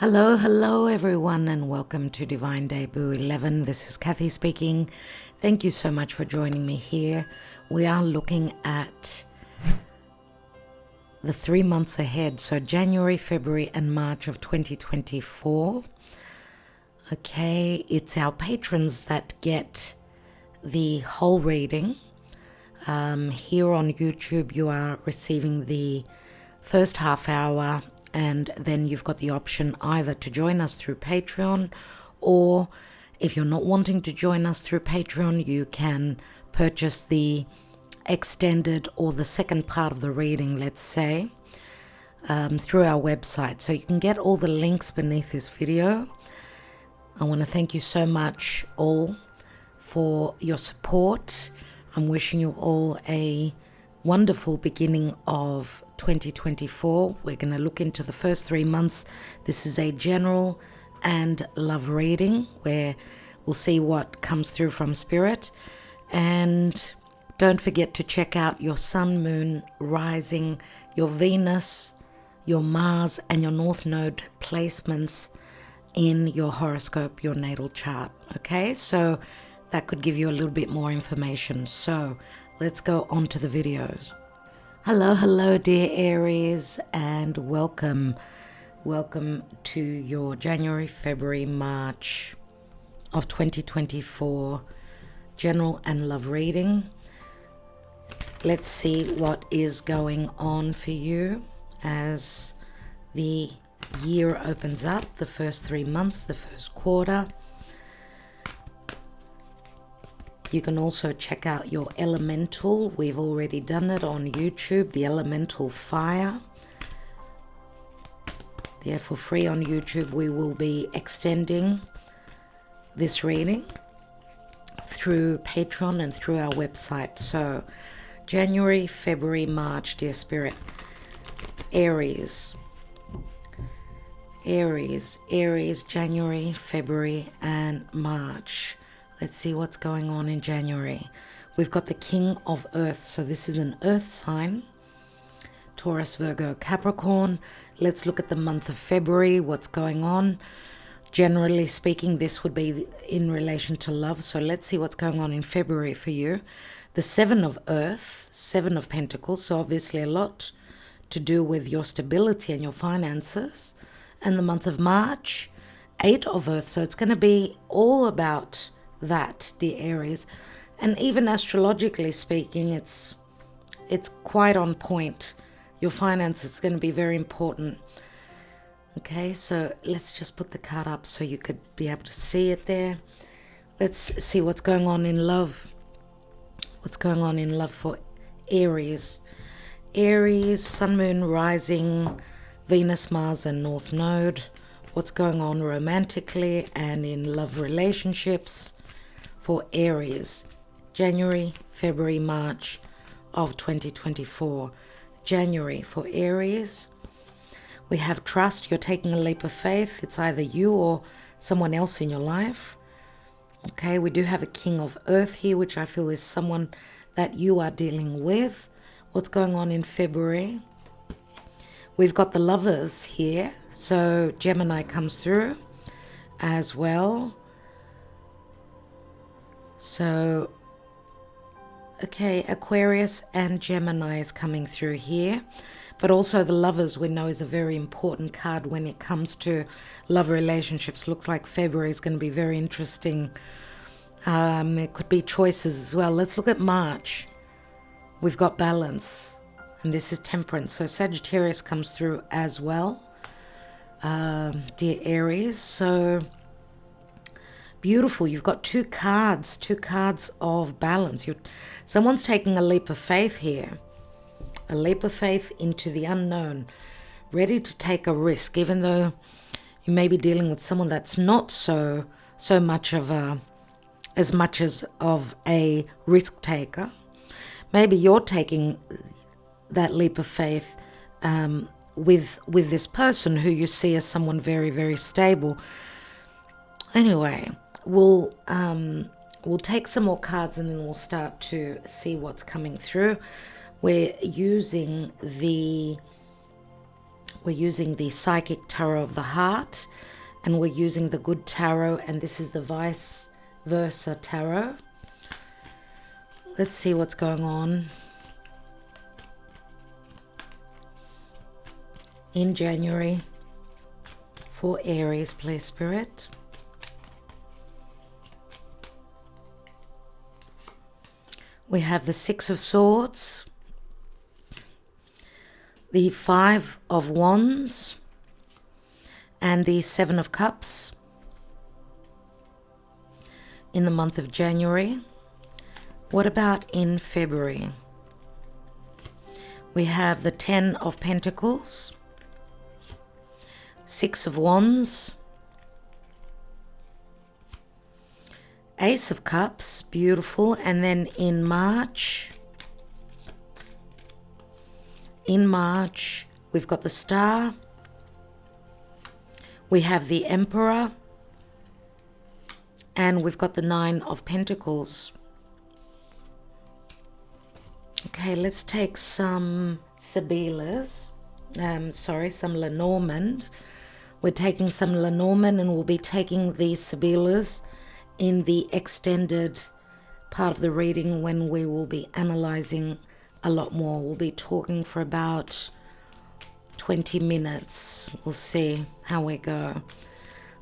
Hello everyone, and welcome to Divine Debut 11. This is Kathy speaking. Thank you so much for joining me here. We are looking at the 3 months ahead, so January, February and March of 2024. Okay, it's our patrons that get the whole reading. Here on YouTube you are receiving the first half hour, and then you've got the option either to join us through Patreon, or if you're not wanting to join us through Patreon, you can purchase the extended or the second part of the reading, let's say, through our website. So you can get all the links beneath this video. I want to thank you so much all for your support. I'm wishing you all a wonderful beginning of 2024. We're going to look into the first 3 months. This is a general and love reading where we'll see what comes through from Spirit. And don't forget to check out your Sun, Moon, Rising, your Venus, your Mars and your North Node placements in your horoscope, your natal chart. Okay, so that could give you a little bit more information. So let's go on to the videos. Hello dear Aries, and welcome to your January, February, March of 2024 general and love reading. Let's see what is going on for you as the year opens up, the first 3 months, the first quarter. You can also check out your elemental. We've already done it on YouTube, the elemental fire. There for free on YouTube. We will be extending this reading through Patreon and through our website. So January, February, March, dear Spirit. Aries, January, February and March. Let's see what's going on in January. We've got the King of Earth. So this is an earth sign. Taurus, Virgo, Capricorn. Let's look at the month of February. What's going on? Generally speaking, this would be in relation to love. So let's see what's going on in February for you. The Seven of Earth, Seven of Pentacles. So obviously a lot to do with your stability and your finances. And the month of March, Eight of Earth. So it's going to be all about that, dear Aries. And even astrologically speaking, it's quite on point. Your finances is going to be very important. Okay, so let's just put the card up so you could be able to see it there. Let's see what's going on in love. What's going on in love for Aries. Aries, Sun, Moon, Rising, Venus, Mars and North Node. What's going on romantically and in love relationships for Aries, January, February, March of 2024. January for Aries, we have trust. You're taking a leap of faith. It's either you or someone else in your life. Okay, we do have a King of Earth here, which I feel is someone that you are dealing with. What's going on in February? We've got the Lovers here. So Gemini comes through as well. So, okay, Aquarius and Gemini is coming through here. But also the Lovers we know is a very important card when it comes to love relationships. Looks like February is going to be very interesting. It could be choices as well. Let's look at March. We've got Balance. And this is Temperance. So Sagittarius comes through as well. Dear Aries. So beautiful. You've got two cards of balance. Someone's taking a leap of faith here. A leap of faith into the unknown. Ready to take a risk, even though you may be dealing with someone that's not so much of a risk taker. Maybe you're taking that leap of faith with this person who you see as someone very, very stable. Anyway, we'll take some more cards and then we'll start to see what's coming through. We're using the We're using the Psychic Tarot of the Heart, and we're using the Good Tarot, and this is the Vice Versa Tarot. Let's see what's going on in January for Aries, please, Spirit. We have the Six of Swords, the Five of Wands, and the Seven of Cups in the month of January. What about in February? We have the Ten of Pentacles, Six of Wands, Ace of Cups, beautiful. And then in March, we've got the Star, we have the Emperor, and we've got the Nine of Pentacles. Okay, let's take some Sibyllars, some Lenormand. We're taking some Lenormand, and we'll be taking the Sibyllars in the extended part of the reading when we will be analyzing a lot more. We'll be talking for about 20 minutes. We'll see how we go.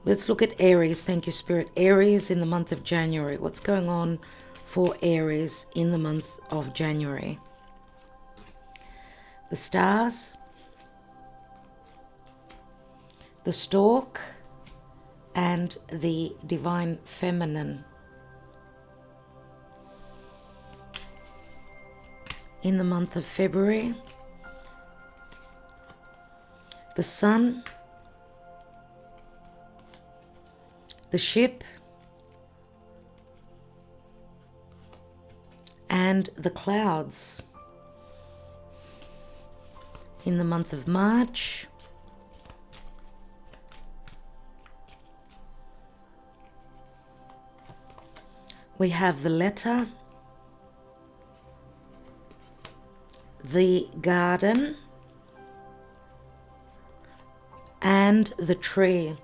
Let's look at Aries. Thank you, Spirit. Aries in the month of January. What's going on for Aries in the month of January? The Stars, the Stork, and the Divine Feminine. In the month of February, the Sun, the Ship, and the Clouds. In the month of March, we have the Letter, the Garden, and the Tree.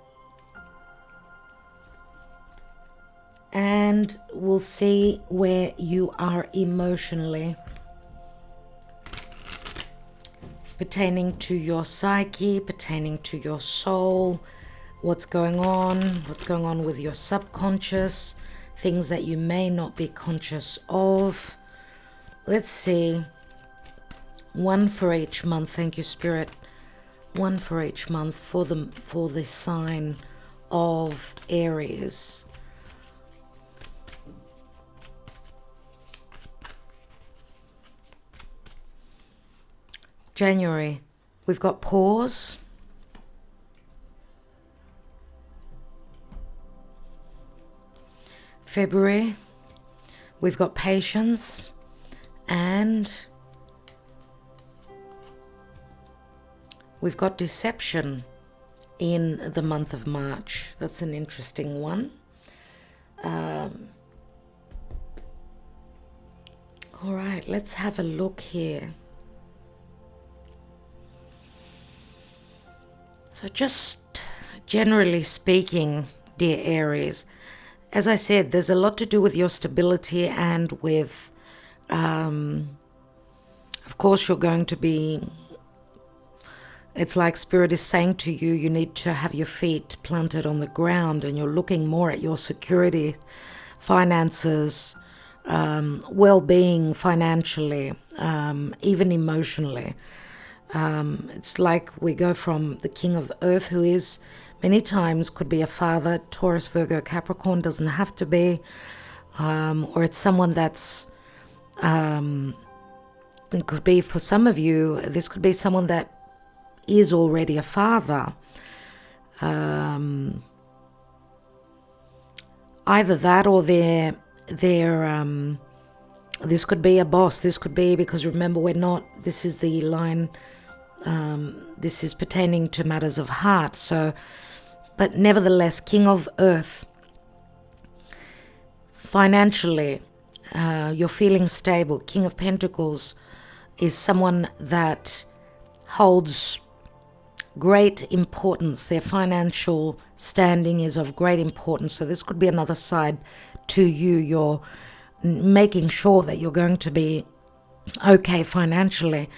And we'll see where you are emotionally, pertaining to your psyche, pertaining to your soul, what's going on with your subconscious, things that you may not be conscious of. Let's see. One for each month. Thank you, Spirit. One for each month for the sign of Aries. January, we've got pause. February, we've got patience, and we've got deception in the month of March. That's an interesting one. All right, let's have a look here. So just generally speaking, dear Aries, as I said, there's a lot to do with your stability and with, of course, you're going to be, it's like Spirit is saying to you, you need to have your feet planted on the ground, and you're looking more at your security, finances, well-being financially, even emotionally. It's like we go from the King of Earth, who is many times could be a father, Taurus, Virgo, Capricorn, doesn't have to be, or it's someone that's, it could be for some of you, this could be someone that is already a father. Either that, or they're this could be a boss. This could be, because remember, we're not, this is the line, this is pertaining to matters of heart. So, but nevertheless, King of Earth, financially, you're feeling stable. King of Pentacles is someone that holds great importance. Their financial standing is of great importance. So this could be another side to you. You're making sure that you're going to be okay financially.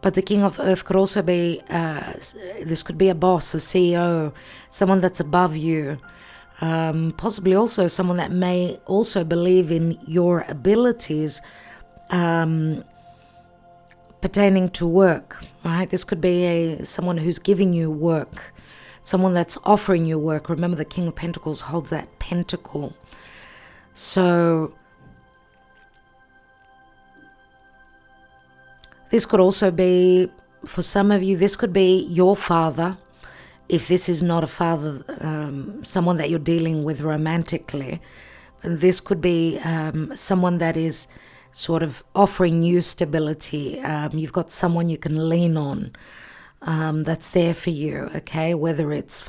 But the King of Earth could also be, this could be a boss, a CEO, someone that's above you. Possibly also someone that may also believe in your abilities pertaining to work, right? This could be someone who's giving you work, someone that's offering you work. Remember, the King of Pentacles holds that pentacle. So this could also be, for some of you, this could be your father. If this is not a father, someone that you're dealing with romantically, this could be someone that is sort of offering you stability. You've got someone you can lean on that's there for you, okay? Whether it's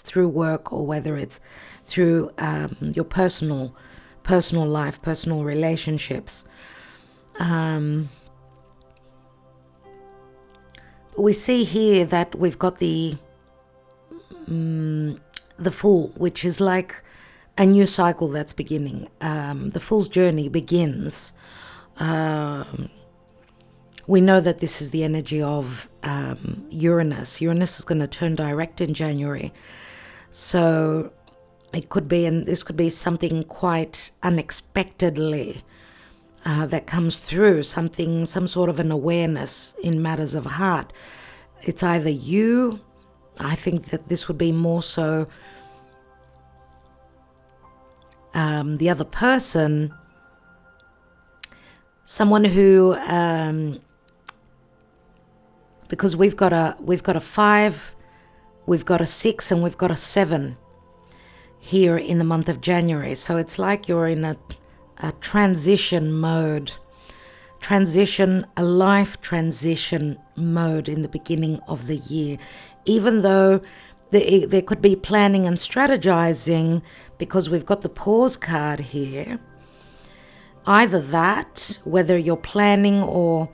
through work or whether it's through your personal life, personal relationships. We see here that we've got the Fool, which is like a new cycle that's beginning. The Fool's journey begins. We know that this is the energy of Uranus. Uranus is going to turn direct in January. So it could be, and this could be something quite unexpectedly that comes through, some sort of an awareness in matters of heart. It's either you, I think that this would be more so the other person, someone who, because we've got a 5, we've got a 6, and we've got a 7 here in the month of January. So it's like you're in a transition mode, a life transition mode in the beginning of the year. Even though there could be planning and strategizing, because we've got the Pause card here. Either that, whether you're planning or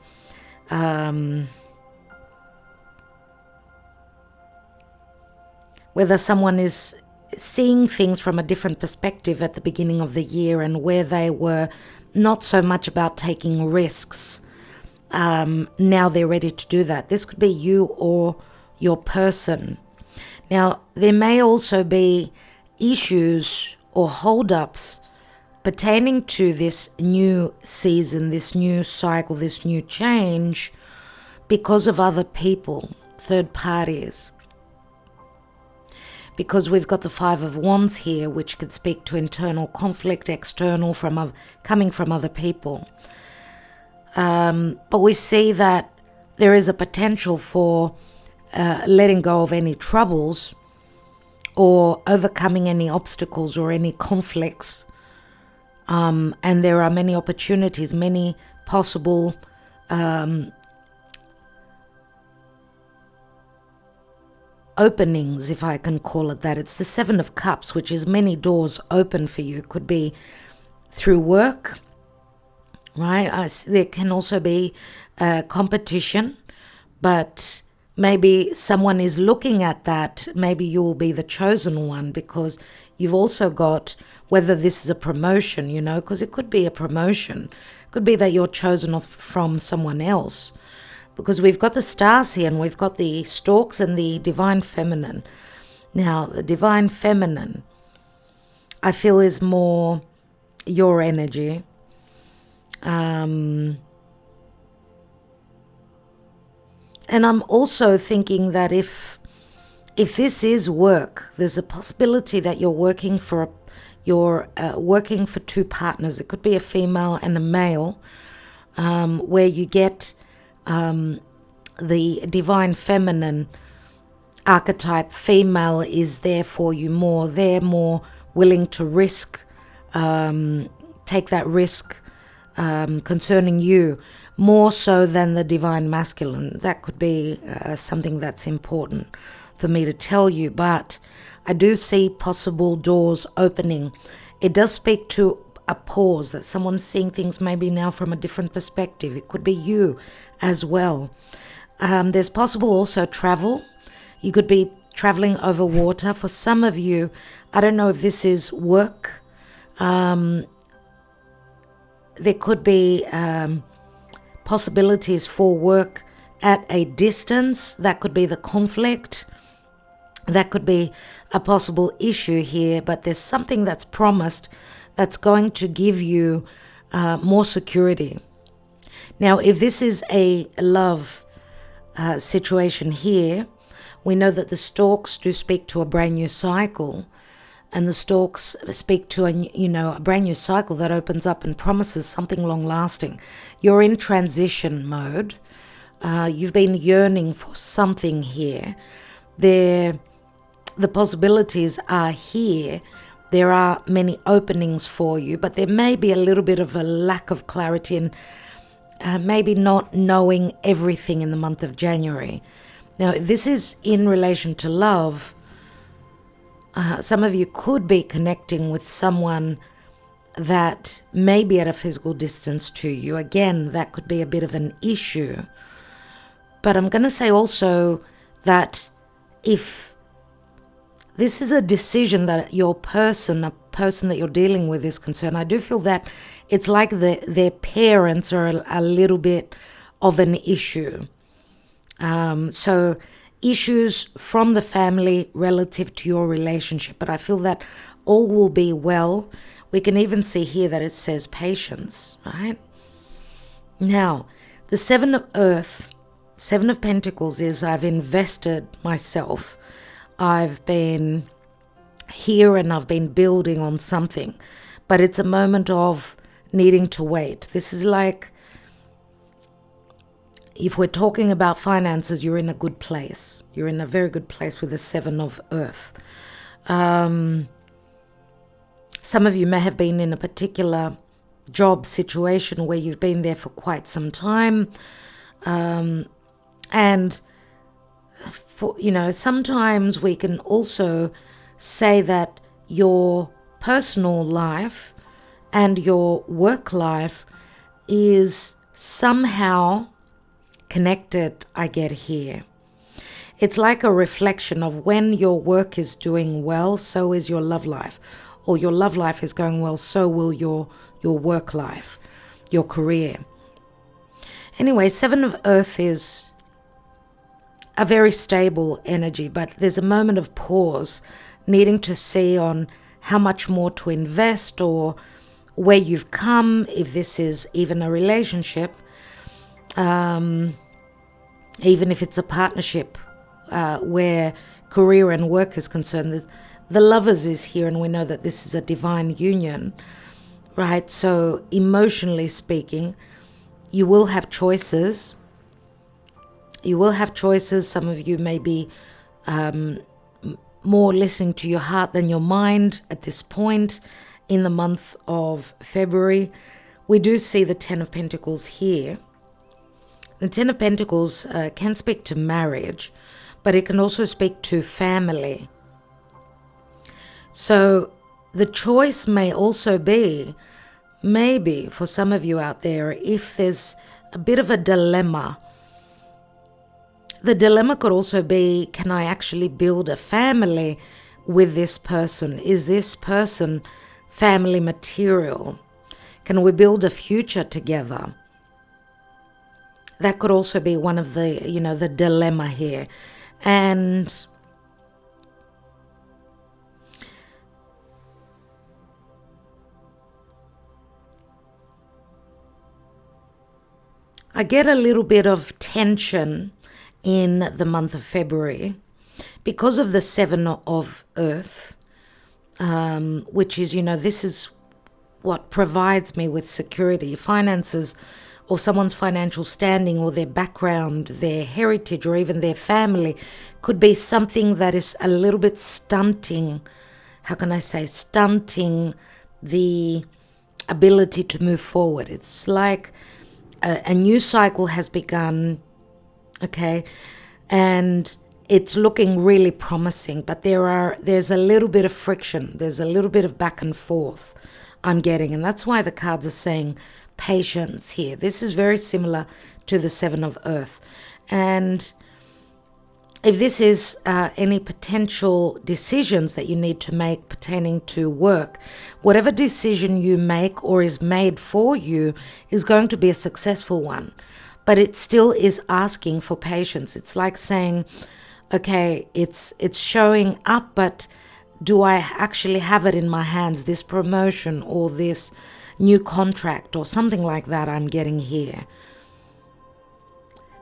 whether someone is seeing things from a different perspective at the beginning of the year, and where they were not so much about taking risks, now they're ready to do that. This could be you or your person. Now, there may also be issues or holdups pertaining to this new season, this new cycle, this new change, because of other people, third parties. Because we've got the 5 of Wands here, which could speak to internal conflict, external, coming from other people. But we see that there is a potential for letting go of any troubles or overcoming any obstacles or any conflicts. And there are many opportunities, many possible openings, if I can call it that. It's the 7 of Cups, which is many doors open for you. It could be through work, right? There can also be competition, but maybe someone is looking at that. Maybe you will be the chosen one, because you've also got, whether this is a promotion, because it could be a promotion. It could be that you're chosen off from someone else. Because we've got the stars here, and we've got the storks and the divine feminine. Now, the divine feminine, I feel, is more your energy. And I'm also thinking that if this is work, there's a possibility that you're working for two partners. It could be a female and a male, where you get the divine feminine archetype. Female is there for you more. They're more willing to risk, take that risk concerning you, more so than the divine masculine. That could be something that's important for me to tell you, but I do see possible doors opening. It does speak to a pause, that someone's seeing things maybe now from a different perspective. It could be you as well. There's possible also travel. You could be traveling over water. For some of you, I don't know if this is work. There could be possibilities for work at a distance. That could be the conflict. That could be a possible issue here, but there's something that's promised that's going to give you more security. Now, if this is a love situation here, we know that the storks do speak to a brand new cycle, and the storks speak to a brand new cycle that opens up and promises something long lasting. You're in transition mode. You've been yearning for something here. The possibilities are here. There are many openings for you, but there may be a little bit of a lack of clarity and maybe not knowing everything in the month of January. Now, if this is in relation to love, some of you could be connecting with someone that may be at a physical distance to you. Again, that could be a bit of an issue. But I'm going to say also that if this is a decision that a person that you're dealing with is concerned, I do feel that it's like their parents are a little bit of an issue. So issues from the family relative to your relationship. But I feel that all will be well. We can even see here that it says patience, right? Now, the Seven of Pentacles is I've invested myself. I've been here and I've been building on something. But it's a moment of needing to wait. This is like, if we're talking about finances, you're in a good place. You're in a very good place with the Seven of Earth. Some of you may have been in a particular job situation where you've been there for quite some time. And for, sometimes we can also say that your personal life and your work life is somehow connected, I get here. It's like a reflection of when your work is doing well, so is your love life. Or your love life is going well, so will your work life, your career. Anyway, Seven of Earth is a very stable energy, but there's a moment of pause, needing to see on how much more to invest or where you've come, if this is even a relationship, even if it's a partnership where career and work is concerned. The Lovers is here, and we know that this is a divine union, right? So emotionally speaking, you will have choices. You will have choices. Some of you may be more listening to your heart than your mind at this point in the month of February. We do see the Ten of Pentacles here. The Ten of Pentacles can speak to marriage, but it can also speak to family. So the choice may also be, maybe for some of you out there, if there's a bit of a dilemma. The dilemma could also be, can I actually build a family with this person? Is this person family material? Can we build a future together? That could also be one of the, the dilemma here. And I get a little bit of tension in the month of February because of the Seven of Earth, which is, this is what provides me with security. Finances, or someone's financial standing, or their background, their heritage, or even their family could be something that is a little bit stunting. How can I say? Stunting the ability to move forward. It's like a new cycle has begun, okay, and it's looking really promising, but there's a little bit of friction. There's a little bit of back and forth I'm getting, and that's why the cards are saying patience here. This is very similar to the Seven of Earth. And if this is any potential decisions that you need to make pertaining to work, whatever decision you make or is made for you is going to be a successful one. But it still is asking for patience. It's like saying, okay, it's showing up, but do I actually have it in my hands, this promotion or this new contract or something like that I'm getting here?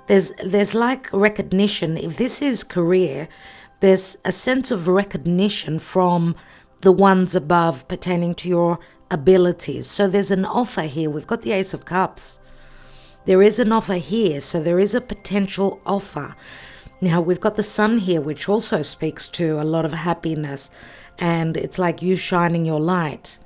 There's like recognition. If this is career, there's a sense of recognition from the ones above pertaining to your abilities. So there's an offer here. We've got the Ace of Cups. There is an offer here, so there is a potential offer. Now, we've got the Sun here, which also speaks to a lot of happiness, and it's like you shining your light,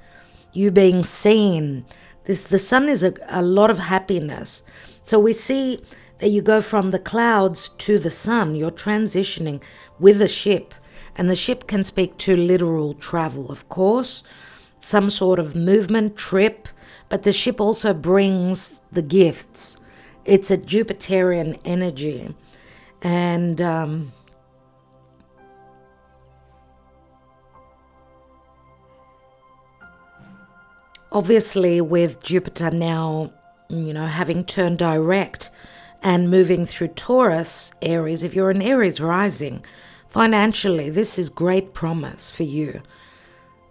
you being seen. The Sun is a lot of happiness. So we see that you go from the clouds to the sun. You're transitioning with a ship, and the ship can speak to literal travel, of course, some sort of movement, trip, but the ship also brings the gifts. It's a Jupiterian energy. And obviously with Jupiter now, having turned direct and moving through Taurus, Aries, if you're an Aries rising, financially, this is great promise for you.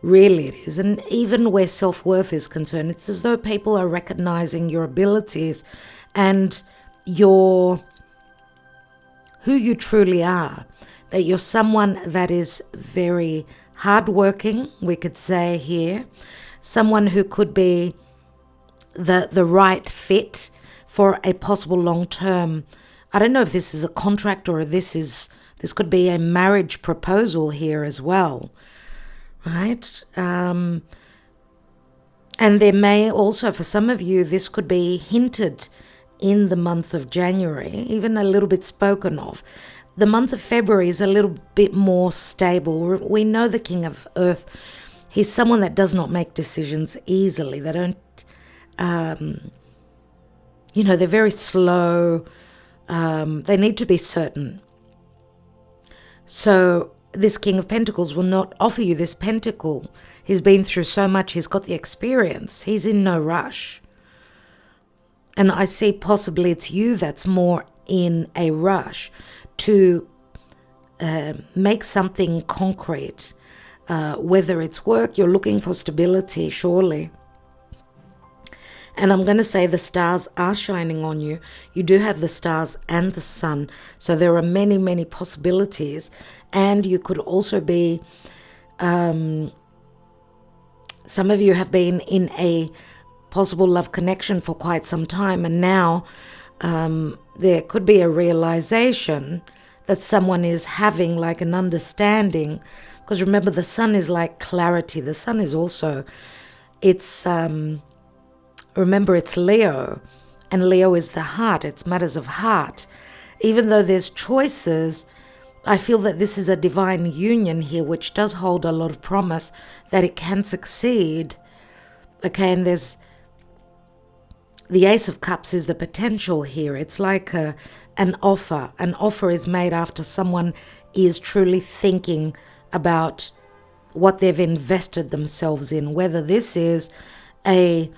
Really it is. And even where self-worth is concerned, it's as though people are recognizing your abilities and who you truly are. That you're someone that is very hardworking, we could say here. Someone who could be the right fit for a possible long-term, I don't know if this is a contract or this could be a marriage proposal here as well, right? And there may also, for some of you, this could be hinted in the month of January, even a little bit spoken of. The month of February is a little bit more stable. We know the King of Earth, he's someone that does not make decisions easily. They don't, they're very slow. They need to be certain. So this King of Pentacles will not offer you this pentacle. He's been through so much. He's got the experience. He's in no rush. And I see possibly it's you that's more in a rush to make something concrete. Whether it's work, you're looking for stability, surely. And I'm going to say the stars are shining on you. You do have the stars and the sun. So there are many, many possibilities. And you could also be, some of you have been in a possible love connection for quite some time. And now there could be a realization that someone is having, like an understanding. Because remember, the sun is like clarity. The sun is also, remember, it's Leo, and Leo is the heart. It's matters of heart. Even though there's choices, I feel that this is a divine union here, which does hold a lot of promise that it can succeed. Okay, and there's the Ace of Cups is the potential here. It's like an offer. An offer is made after someone is truly thinking about what they've invested themselves in, whether this is a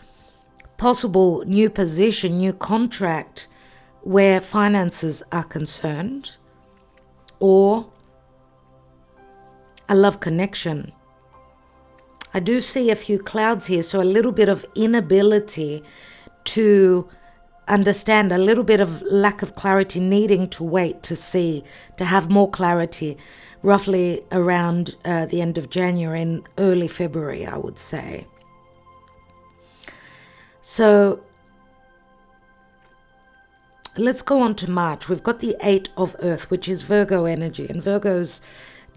possible new position, new contract where finances are concerned, or a love connection. I do see a few clouds here, so a little bit of inability to understand, a little bit of lack of clarity, needing to wait to see, to have more clarity, roughly around the end of January and early February, I would say. So let's go on to March. We've got the 8 of Earth, which is Virgo energy, and Virgo's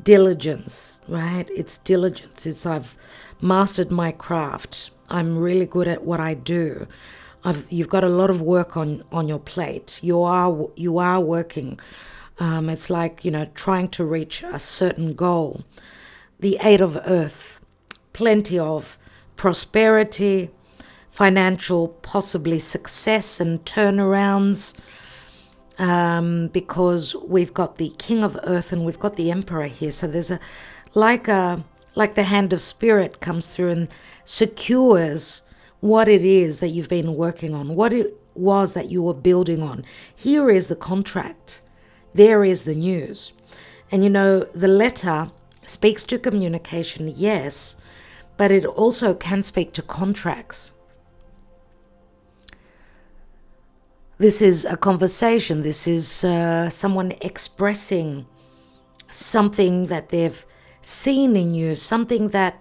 diligence, right? It's diligence. It's I've mastered my craft. I'm really good at what I do. You've got a lot of work on your plate. You are working. It's like, trying to reach a certain goal. The 8 of Earth, plenty of prosperity, financial possibly success and turnarounds, because we've got the King of Earth and we've got the Emperor here. So there's like the hand of spirit comes through and secures what it is that you've been working on, what it was that you were building on. Here is the contract. There is the news. And the letter speaks to communication, yes, but it also can speak to contracts. This is a conversation. This is someone expressing something that they've seen in you, something that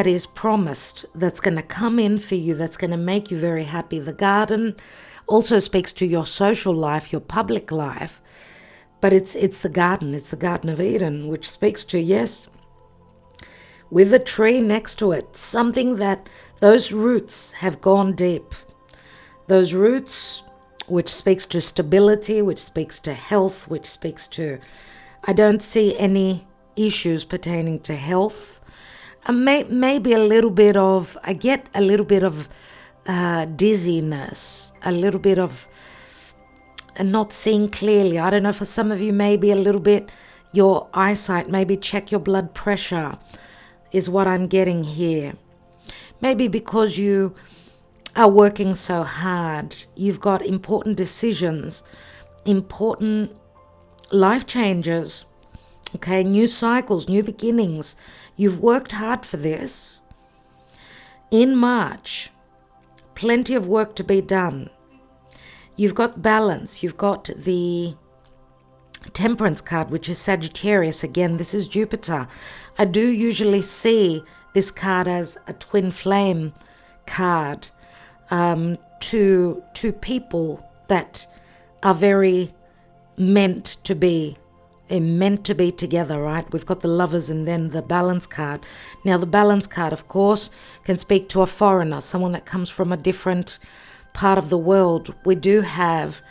is promised, that's going to come in for you, that's going to make you very happy. The garden also speaks to your social life, your public life, but it's the garden of Eden, which speaks to, yes, with a tree next to it, something that those roots have gone deep. Those roots, which speaks to stability, which speaks to health, which speaks to, I don't see any issues pertaining to health. Maybe a little bit of, I get a little bit of dizziness, a little bit of not seeing clearly. I don't know, for some of you, maybe a little bit your eyesight, maybe check your blood pressure is what I'm getting here. Maybe because you are working so hard, you've got important decisions, important life changes, okay, new cycles, new beginnings. You've worked hard for this. In March, plenty of work to be done. You've got balance. You've got the Temperance card, which is Sagittarius. Again, this is Jupiter. I do usually see this card as a twin flame card, to people that are very meant to be together, right? We've got the Lovers and then the Balance card. Now, the Balance card, of course, can speak to a foreigner, someone that comes from a different part of the world. We do have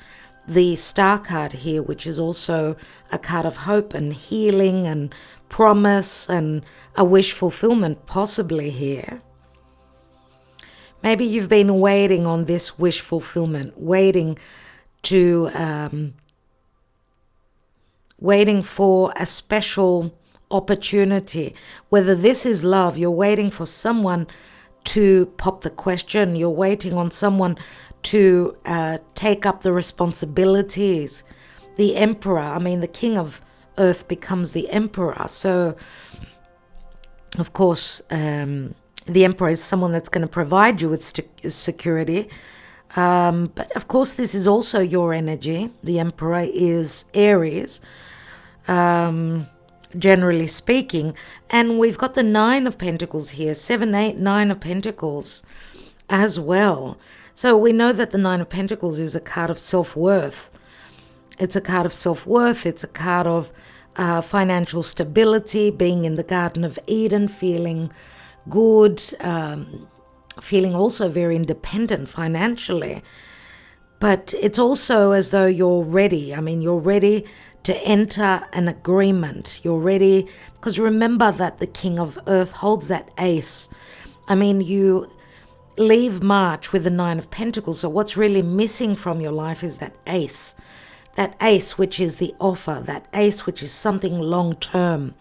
the Star card here, which is also a card of hope and healing and promise and a wish fulfillment possibly here. Maybe you've been waiting on this wish fulfillment, waiting for a special opportunity. Whether this is love, you're waiting for someone to pop the question, you're waiting on someone to take up the responsibilities. The Emperor, the King of Earth becomes the Emperor. So, of course, the Emperor is someone that's going to provide you with security. But, of course, this is also your energy. The Emperor is Aries, generally speaking. And we've got the Nine of Pentacles here, 7, 8, 9 of Pentacles as well. So we know that the Nine of Pentacles is a card of self-worth. It's a card of self-worth. It's a card of financial stability, being in the Garden of Eden, feeling good, feeling also very independent financially. But it's also as though you're ready. You're ready to enter an agreement. You're ready, because remember that the King of Earth holds that ace. You leave March with the Nine of Pentacles. So what's really missing from your life is that ace. That ace, which is the offer. That ace, which is something long term.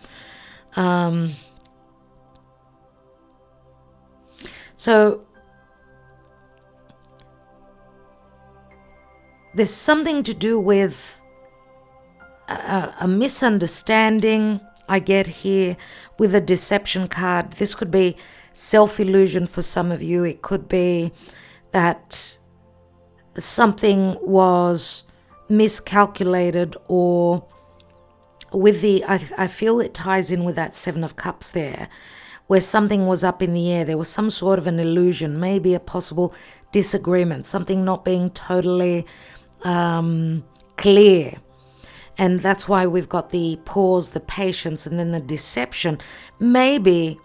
So there's something to do with a misunderstanding I get here with a deception card. This could be self-illusion for some of you. It could be that something was miscalculated, or with the, I feel it ties in with that Seven of Cups there, where something was up in the air. There was some sort of an illusion, maybe a possible disagreement, something not being totally clear. And that's why we've got the pause, the patience, and then the deception. Maybe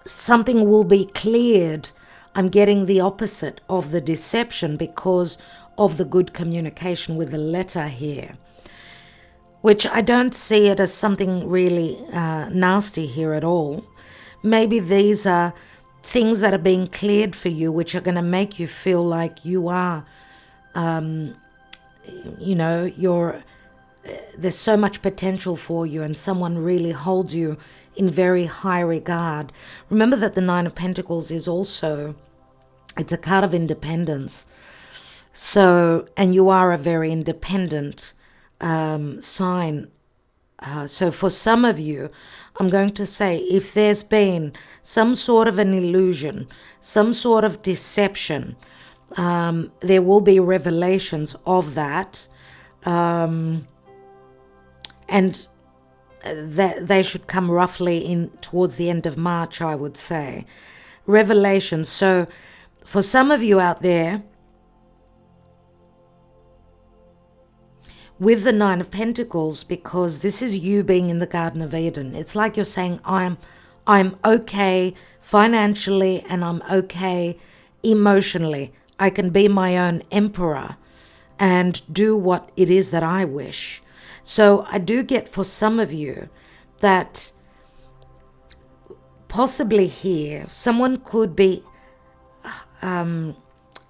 something will be cleared. I'm getting the opposite of the deception because of the good communication with the letter here, which I don't see it as something really nasty here at all. maybe these are things that are being cleared for you, which are going to make you feel like you are, there's so much potential for you, and someone really holds you in very high regard. Remember that the Nine of Pentacles is also, it's a card of independence. So, and you are a very independent sign. So for some of you, I'm going to say, if there's been some sort of an illusion, some sort of deception, there will be revelations of that. And that they should come roughly in towards the end of March, I would say. Revelations. So for some of you out there, with the Nine of Pentacles, because this is you being in the Garden of Eden, it's like you're saying, I'm okay financially and I'm okay emotionally. I can be my own emperor and do what it is that I wish. So I do get for some of you that possibly here someone could be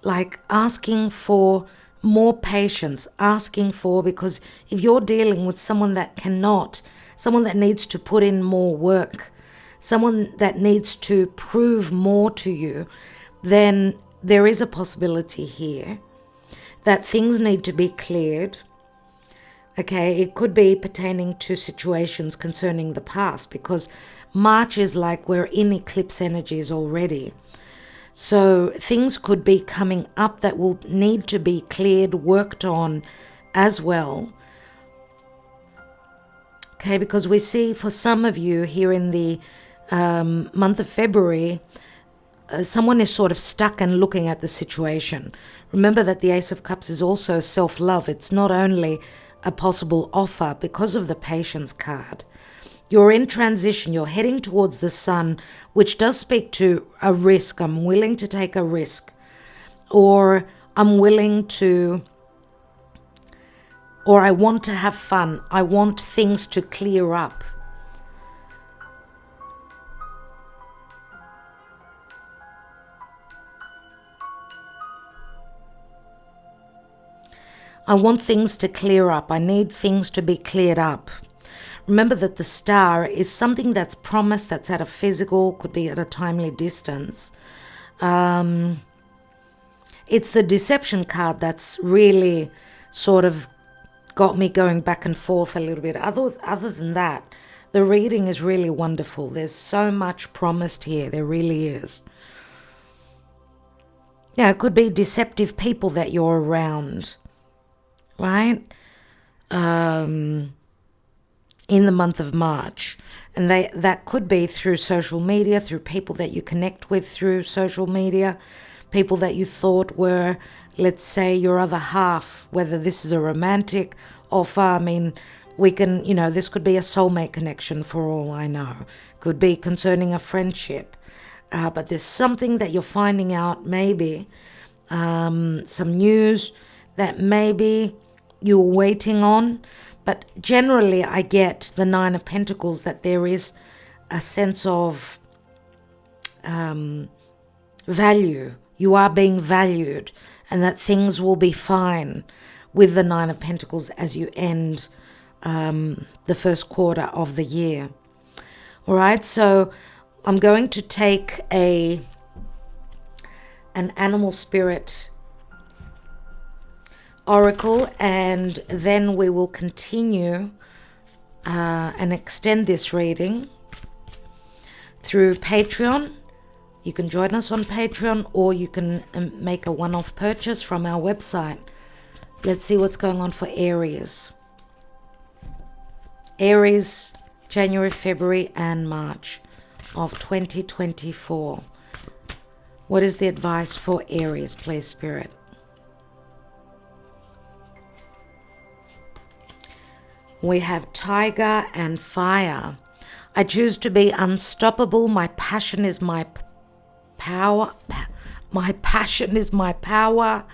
like asking for more patience, asking for, because if you're dealing with someone that cannot, someone that needs to put in more work, someone that needs to prove more to you, then there is a possibility here that things need to be cleared. Okay, it could be pertaining to situations concerning the past, because March is like we're in eclipse energies already. So things could be coming up that will need to be cleared, worked on as well. Okay, because we see for some of you here in the month of February, someone is sort of stuck and looking at the situation. Remember that the Ace of Cups is also self-love. It's not only a possible offer because of the Patience card. You're in transition. You're heading towards the Sun, which does speak to a risk. I'm willing to take a risk. Or I'm willing to, or I want to have fun. I want things to clear up. I want things to clear up. I need things to be cleared up. Remember that the Star is something that's promised, that's at a physical, could be at a timely distance. It's the Deception card that's really sort of got me going back and forth a little bit. Other than that, the reading is really wonderful. There's so much promised here. There really is. Yeah, it could be deceptive people that you're around, right? In the month of March. And that could be through social media, through people that you connect with through social media, people that you thought were, let's say, your other half, whether this is a romantic offer. I mean, we can, this could be a soulmate connection for all I know. Could be concerning a friendship. But there's something that you're finding out, maybe, some news that maybe you're waiting on. But generally, I get the Nine of Pentacles, that there is a sense of value. You are being valued, and that things will be fine with the Nine of Pentacles as you end the first quarter of the year. All right, so I'm going to take an animal spirit oracle, and then we will continue and extend this reading through Patreon. You can join us on Patreon, or you can make a one-off purchase from our website. Let's see what's going on for Aries. Aries, January, February, and March of 2024. What is the advice for Aries, please, Spirit? We have Tiger and Fire. I choose to be unstoppable. My passion is my power. My passion is my power.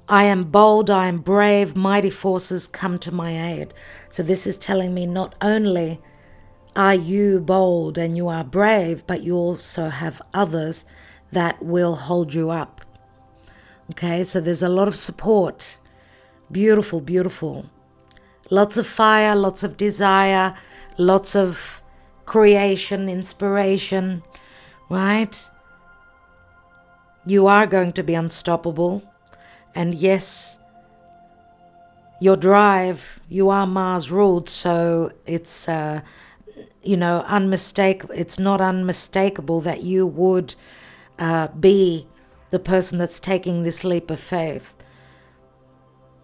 I am bold. I am brave. Mighty forces come to my aid. So this is telling me not only are you bold and you are brave, but you also have others that will hold you up. Okay, so there's a lot of support. Beautiful, beautiful. Lots of fire, lots of desire, lots of creation, inspiration, right? You are going to be unstoppable. And yes, your drive, you are Mars ruled, so it's, it's not unmistakable that you would be the person that's taking this leap of faith.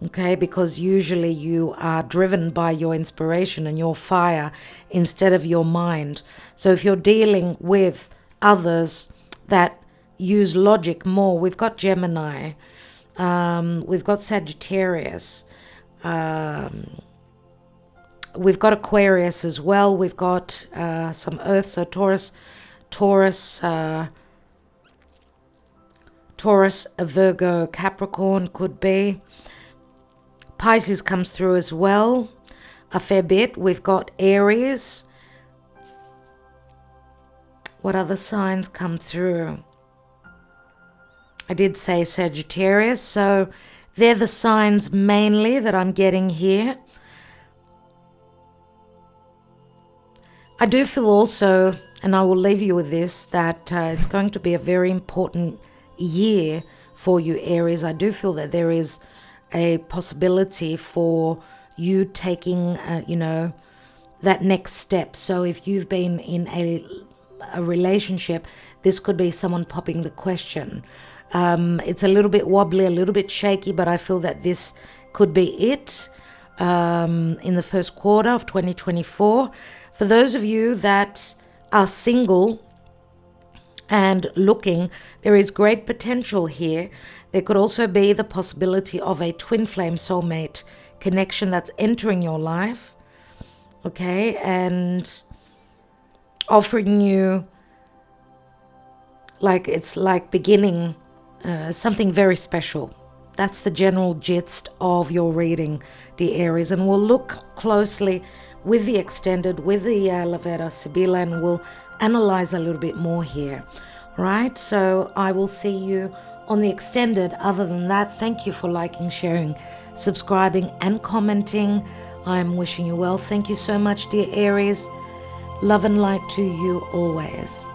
Okay, because usually you are driven by your inspiration and your fire instead of your mind. So if you're dealing with others that use logic more, we've got Gemini, we've got Sagittarius, we've got Aquarius as well, we've got some Earth, so Taurus, Virgo, Capricorn could be. Pisces comes through as well, a fair bit. We've got Aries. What other signs come through? I did say Sagittarius, so they're the signs mainly that I'm getting here. I do feel also, and I will leave you with this, that it's going to be a very important year for you, Aries. I do feel that there is a possibility for you taking, that next step. So if you've been in a relationship, this could be someone popping the question. It's a little bit wobbly, a little bit shaky, but I feel that this could be it in the first quarter of 2024. For those of you that are single and looking, there is great potential here. There could also be the possibility of a twin flame soulmate connection that's entering your life, okay, and offering you, it's like beginning something very special. That's the general gist of your reading, dear Aries, and we'll look closely with the extended, with the Lavera Sibila, and we'll analyze a little bit more here, right? So I will see you on the extended. Other than that, thank you for liking, sharing, subscribing, and commenting. I'm wishing you well. Thank you so much, dear Aries. Love and light to you always.